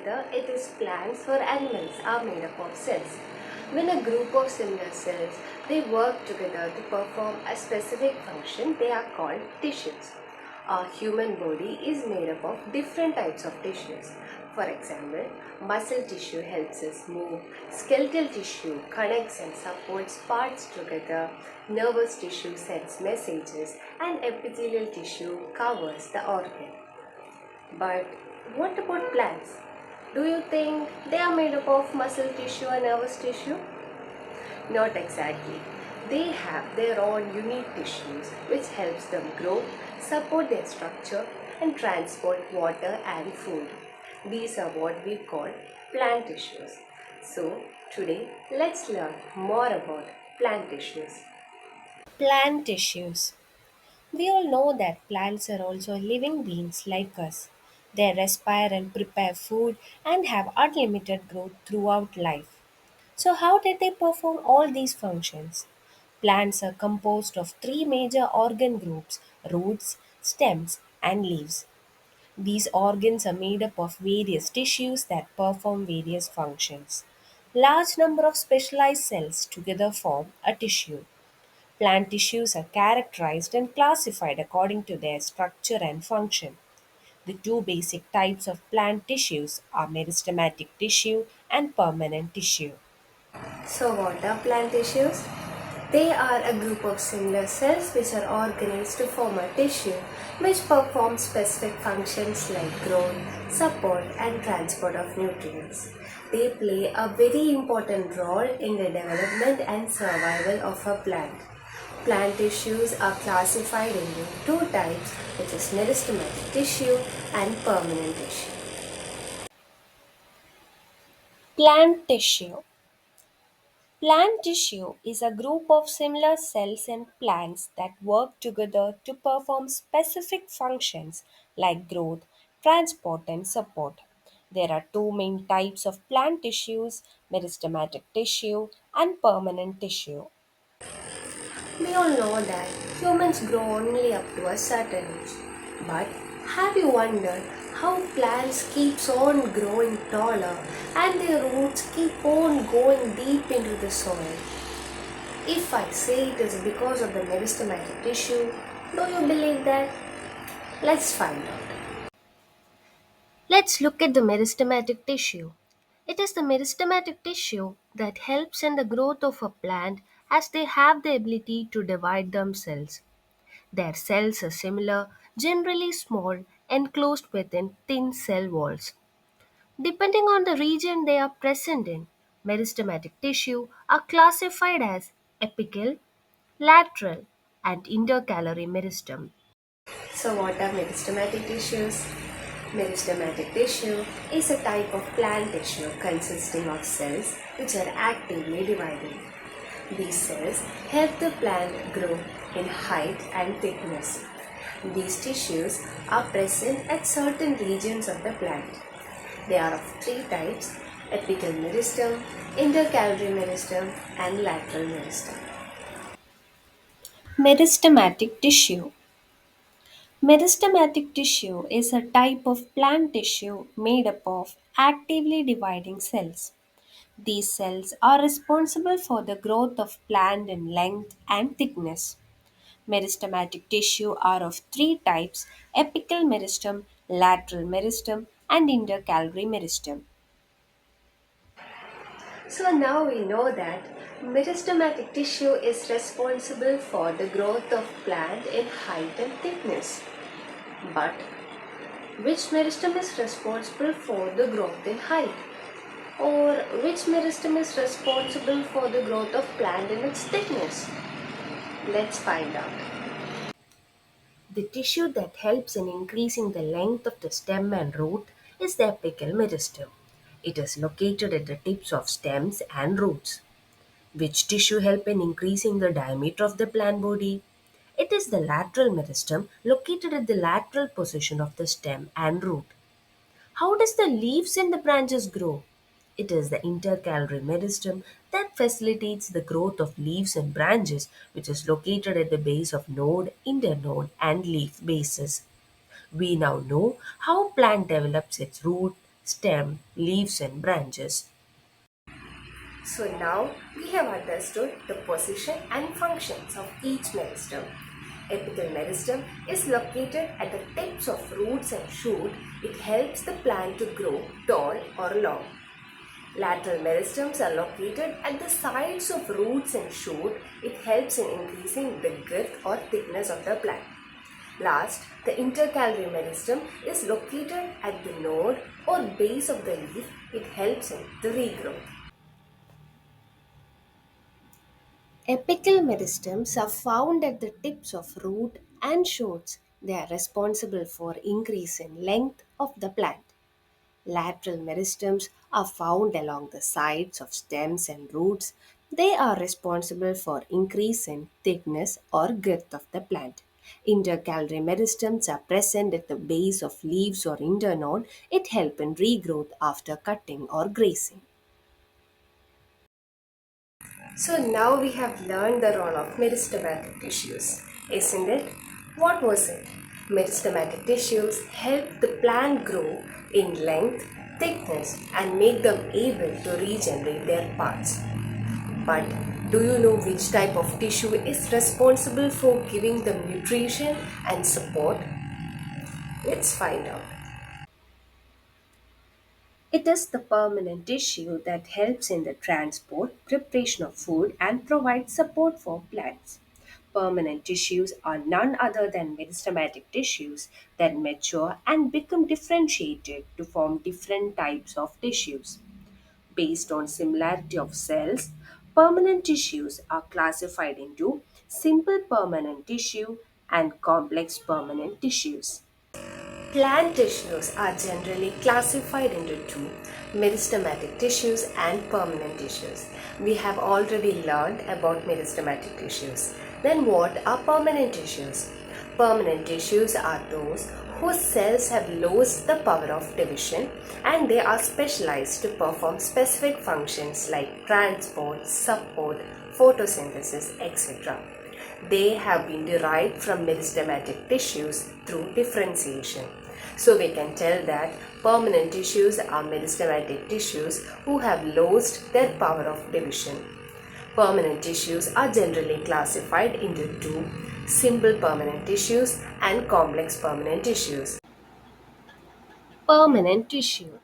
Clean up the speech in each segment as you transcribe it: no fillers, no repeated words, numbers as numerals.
whether it is plants or animals, are made up of cells. When a group of similar cells they work together to perform a specific function, they are called tissues. Our human body is made up of different types of tissues. For example, muscle tissue helps us move, skeletal tissue connects and supports parts together, nervous tissue sends messages, and epithelial tissue covers the organ. But what about plants? Do you think they are made up of muscle tissue and nervous tissue? Not exactly. They have their own unique tissues which helps them grow, support their structure and transport water and food. These are what we call plant tissues. So today let's learn more about plant tissues. Plant tissues. We all know that plants are also living beings like us. They respire and prepare food and have unlimited growth throughout life. So, how did they perform all these functions? Plants are composed of three major organ groups: roots, stems, and leaves. These organs are made up of various tissues that perform various functions. Large number of specialized cells together form a tissue. Plant tissues are characterized and classified according to their structure and function. The two basic types of plant tissues are meristematic tissue and permanent tissue. So what are plant tissues? They are a group of similar cells which are organized to form a tissue which performs specific functions like growth, support and transport of nutrients. They play a very important role in the development and survival of a plant. Plant tissues are classified into two types, which is meristematic tissue and permanent tissue. Plant tissue. Plant tissue is a group of similar cells in plants that work together to perform specific functions like growth, transport, and support. There are two main types of plant tissues: meristematic tissue and permanent tissue. We all know that humans grow only up to a certain age. But have you wondered how plants keeps on growing taller and their roots keep on going deep into the soil? If I say it is because of the meristematic tissue, do you believe that? Let's find out. Let's look at the meristematic tissue. It is the meristematic tissue that helps in the growth of a plant as they have the ability to divide themselves. Their cells are similar, generally small, enclosed within thin cell walls. Depending on the region they are present in, meristematic tissue are classified as apical, lateral, and intercalary meristem. So, what are meristematic tissues? Meristematic tissue is a type of plant tissue consisting of cells which are actively dividing. These cells help the plant grow in height and thickness. These tissues are present at certain regions of the plant. They are of three types: apical meristem, intercalary meristem, and lateral meristem. Meristematic tissue. Meristematic tissue is a type of plant tissue made up of actively dividing cells. These cells are responsible for the growth of plant in length and thickness. Meristematic tissue are of three types: apical meristem, lateral meristem, and intercalary meristem. So now we know that meristematic tissue is responsible for the growth of plant in height and thickness. But which meristem is responsible for the growth in height? Or which meristem is responsible for the growth of plant in its thickness? Let's find out. The tissue that helps in increasing the length of the stem and root is the apical meristem. It is located at the tips of stems and roots. Which tissue help in increasing the diameter of the plant body? It is the lateral meristem located at the lateral position of the stem and root. How does the leaves and the branches grow? It is the intercalary meristem that facilitates the growth of leaves and branches, which is located at the base of node, internode, and leaf bases. We now know how plant develops its root, stem, leaves, and branches. So now we have understood the position and functions of each meristem. Apical meristem is located at the tips of roots and shoot. It helps the plant to grow tall or long. Lateral meristems are located at the sides of roots and shoot. It helps in increasing the girth or thickness of the plant. Last, the intercalary meristem is located at the node or base of the leaf. It helps in the regrowth. Apical meristems are found at the tips of root and shoots. They are responsible for increase in length of the plant. Lateral meristems are found along the sides of stems and roots. They are responsible for increase in thickness or girth of the plant. Intercalary meristems are present at the base of leaves or internode. It helps in regrowth after cutting or grazing. So now we have learned the role of meristematic tissues, isn't it? What was it? Meristematic tissues help the plant grow in length, thickness, and make them able to regenerate their parts. But do you know which type of tissue is responsible for giving them nutrition and support? Let's find out. It is the permanent tissue that helps in the transport, preparation of food, and provides support for plants. Permanent tissues are none other than meristematic tissues that mature and become differentiated to form different types of tissues. Based on similarity of cells, permanent tissues are classified into simple permanent tissue and complex permanent tissues. Plant tissues are generally classified into two, meristematic tissues and permanent tissues. We have already learned about meristematic tissues. Then what are permanent tissues? Permanent tissues are those whose cells have lost the power of division and they are specialized to perform specific functions like transport, support, photosynthesis, etc. They have been derived from meristematic tissues through differentiation. So we can tell that permanent tissues are meristematic tissues who have lost their power of division. Permanent tissues are generally classified into two, simple permanent tissues and complex permanent tissues. Permanent tissue.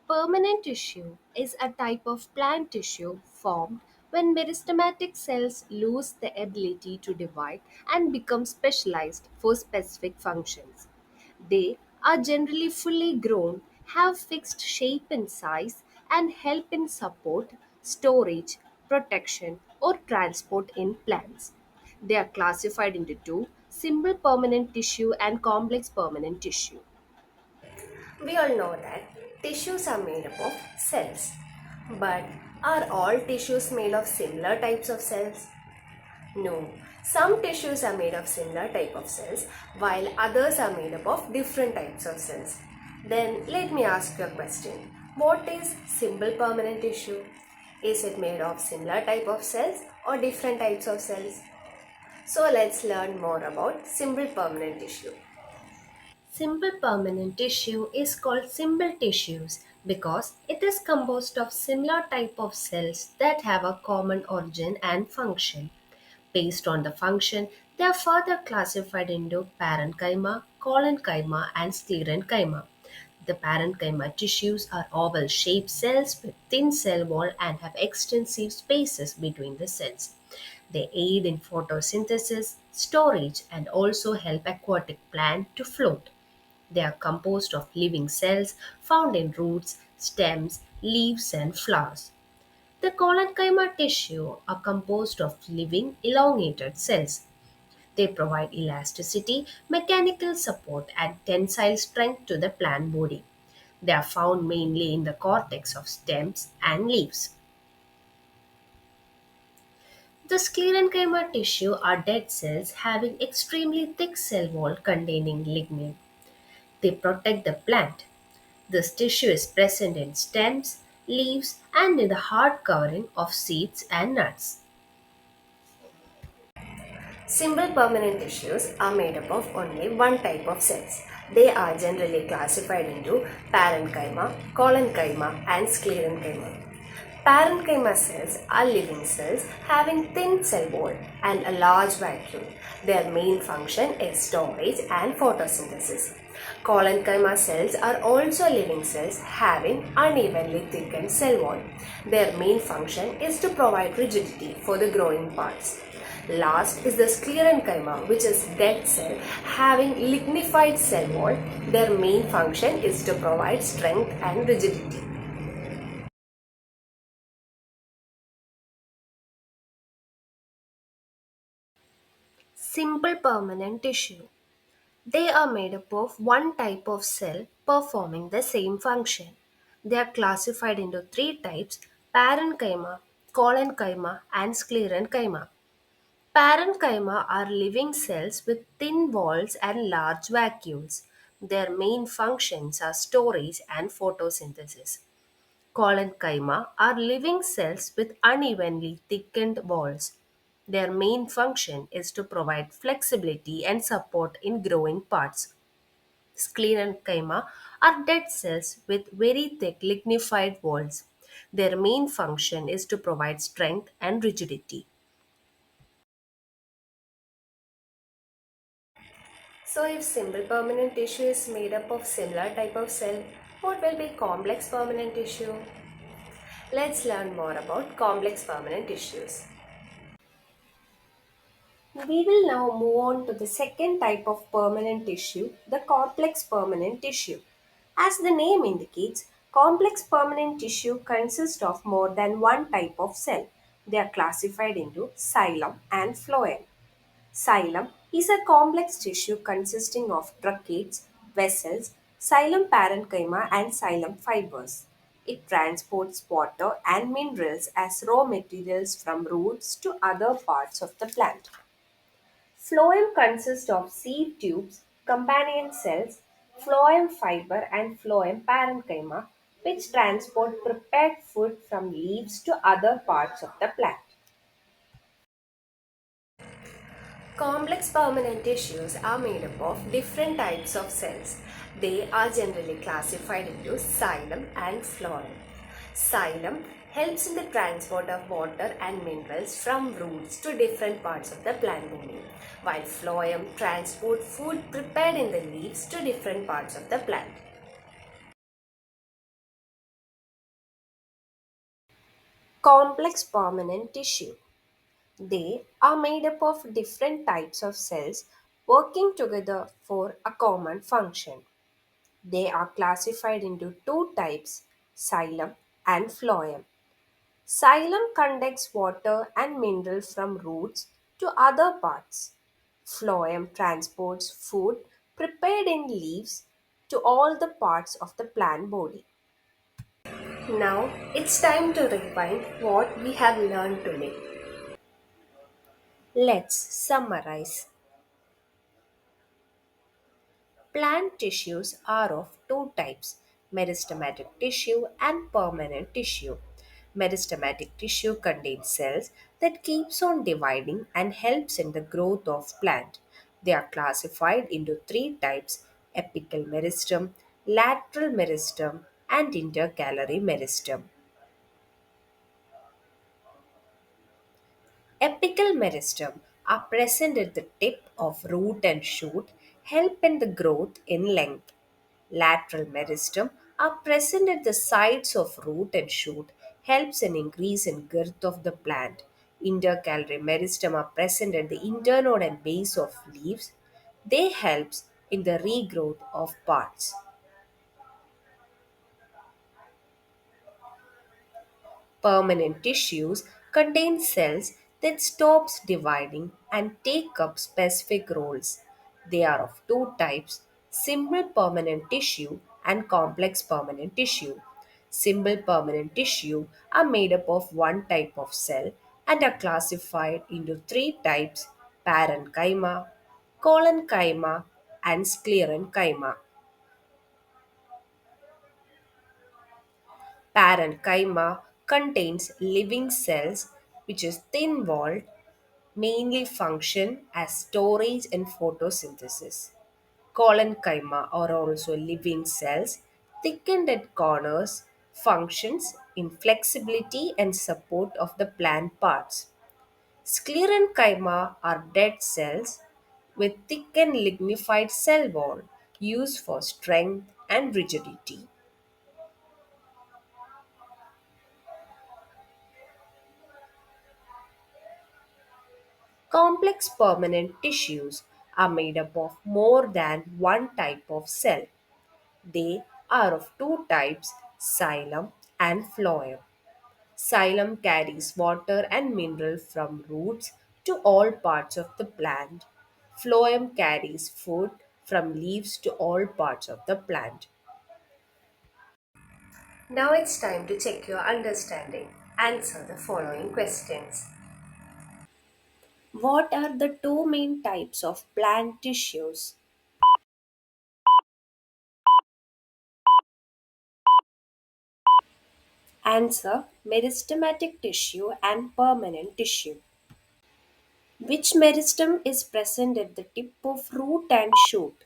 Permanent tissue is a type of plant tissue formed when meristematic cells lose the ability to divide and become specialized for specific functions. They are generally fully grown, have fixed shape and size, and help in support, storage, protection, or transport in plants. They are classified into two, simple permanent tissue and complex permanent tissue. We all know that tissues are made up of cells. But are all tissues made of similar types of cells? No, some tissues are made of similar type of cells while others are made up of different types of cells. Then let me ask you a question. What is simple permanent tissue? Is it made of similar type of cells or different types of cells? So let's learn more about simple permanent tissue. Simple permanent tissue is called simple tissues because it is composed of similar type of cells that have a common origin and function. Based on the function, they are further classified into parenchyma, collenchyma, and sclerenchyma. The parenchyma tissues are oval shaped cells with thin cell wall and have extensive spaces between the cells. They aid in photosynthesis, storage, and also help aquatic plant to float. They are composed of living cells found in roots, stems, leaves, and flowers. The collenchyma tissue are composed of living elongated cells. They provide elasticity, mechanical support, and tensile strength to the plant body. They are found mainly in the cortex of stems and leaves. The sclerenchyma tissue are dead cells having extremely thick cell wall containing lignin. They protect the plant. This tissue is present in stems, leaves, and in the hard covering of seeds and nuts. Simple permanent tissues are made up of only one type of cells. They are generally classified into parenchyma, collenchyma, and sclerenchyma. Parenchyma cells are living cells having thin cell wall and a large vacuole. Their main function is storage and photosynthesis. Collenchyma cells are also living cells having unevenly thickened cell wall. Their main function is to provide rigidity for the growing parts. Last is the sclerenchyma, which is dead cell having lignified cell wall. Their main function is to provide strength and rigidity. Simple permanent tissue. They are made up of one type of cell performing the same function. They are classified into three types: parenchyma, collenchyma, and sclerenchyma. Parenchyma are living cells with thin walls and large vacuoles. Their main functions are storage and photosynthesis. Collenchyma are living cells with unevenly thickened walls. Their main function is to provide flexibility and support in growing parts. Sclerenchyma are dead cells with very thick lignified walls. Their main function is to provide strength and rigidity. So if simple permanent tissue is made up of similar type of cell, what will be complex permanent tissue? Let's learn more about complex permanent tissues. We will now move on to the second type of permanent tissue, the complex permanent tissue. As the name indicates, complex permanent tissue consists of more than one type of cell. They are classified into xylem and phloem. Xylem is a complex tissue consisting of tracheids, vessels, xylem parenchyma, and xylem fibers. It transports water and minerals as raw materials from roots to other parts of the plant. Phloem consists of seed tubes, companion cells, phloem fiber, and phloem parenchyma, which transport prepared food from leaves to other parts of the plant. Complex permanent tissues are made up of different types of cells. They are generally classified into xylem and phloem. Xylem helps in the transport of water and minerals from roots to different parts of the plant body, while phloem transport food prepared in the leaves to different parts of the plant. Complex permanent tissue. They are made up of different types of cells working together for a common function. They are classified into two types, xylem and phloem. Xylem conducts water and minerals from roots to other parts. Phloem transports food prepared in leaves to all the parts of the plant body. Now it's time to rewind what we have learned today. Let's summarize. Plant tissues are of two types, meristematic tissue and permanent tissue. Meristematic tissue contains cells that keeps on dividing and helps in the growth of plant. They are classified into three types: apical meristem, lateral meristem, and intercalary meristem. Apical meristem are present at the tip of root and shoot, help in the growth in length. Lateral meristem are present at the sides of root and shoot, helps in increase in girth of the plant. Intercalary meristem are present at the internode and base of leaves. They helps in the regrowth of parts. Permanent tissues contain cells that stops dividing and take up specific roles. They are of two types: simple permanent tissue and complex permanent tissue. Simple permanent tissue are made up of one type of cell and are classified into three types: parenchyma, collenchyma, and sclerenchyma. Parenchyma contains living cells which is thin walled, mainly function as storage and photosynthesis. Coloncyma are also living cells, thickened at corners, functions in flexibility and support of the plant parts. Sclerenchyma are dead cells with thick and lignified cell wall used for strength and rigidity. Complex permanent tissues are made up of more than one type of cell. They are of two types, xylem and phloem. Xylem carries water and mineral from roots to all parts of the plant. Phloem carries food from leaves to all parts of the plant. Now it's time to check your understanding. Answer the following questions. What are the two main types of plant tissues? Answer: meristematic tissue and permanent tissue. Which meristem is present at the tip of root and shoot?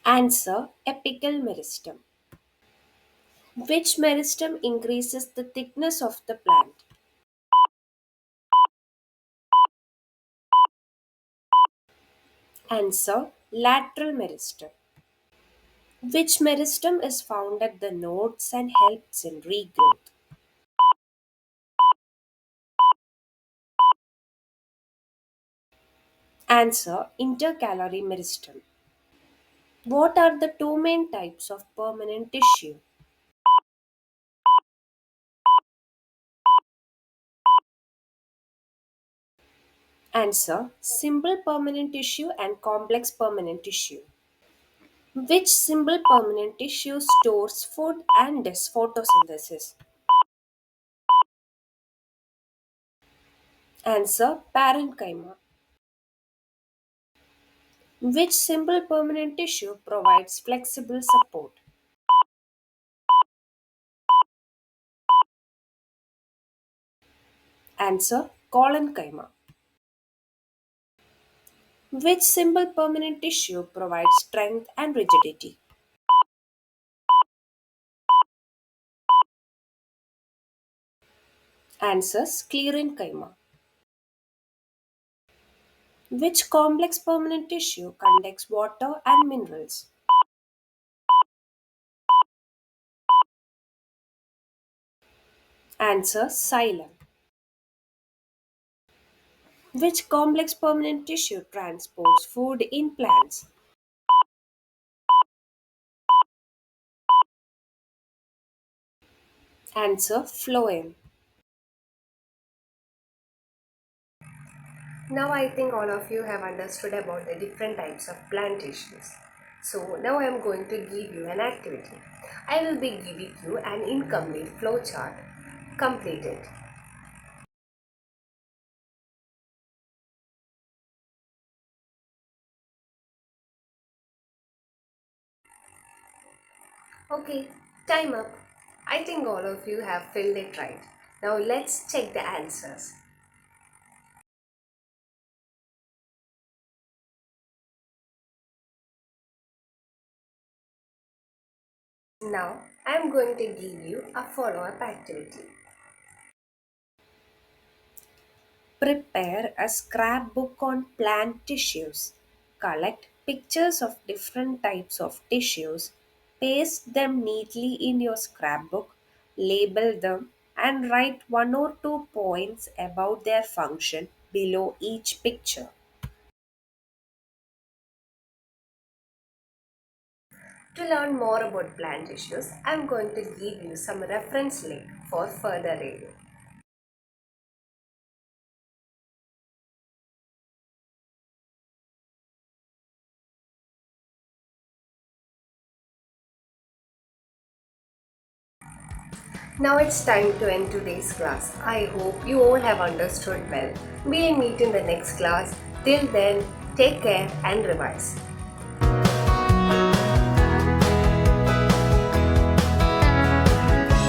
Answer: apical meristem. Which meristem increases the thickness of the plant? Answer: lateral meristem. Which meristem is found at the nodes and helps in regrowth? Answer: intercalary meristem. What are the two main types of permanent tissue? Answer: simple permanent tissue and complex permanent tissue. Which simple permanent tissue stores food and does photosynthesis? Answer: parenchyma. Which simple permanent tissue provides flexible support? Answer: collenchyma. Which simple permanent tissue provides strength and rigidity? Answer: sclerenchyma. Which complex permanent tissue conducts water and minerals? Answer: xylem. Which complex permanent tissue transports food in plants? Answer: phloem. Now I think all of you have understood about the different types of plant tissues. So now I am going to give you an activity. I will be giving you an incomplete flowchart. Complete it. Okay, time up. I think all of you have filled it right. Now let's check the answers. Now I am going to give you a follow-up activity. Prepare a scrapbook on plant tissues. Collect pictures of different types of tissues. Paste them neatly in your scrapbook. Label them and write one or two points about their function below each picture. To learn more about plant tissues, I am going to give you some reference link for further reading. Now it's time to end today's class. I hope you all have understood well. We'll meet in the next class. Till then, take care and revise.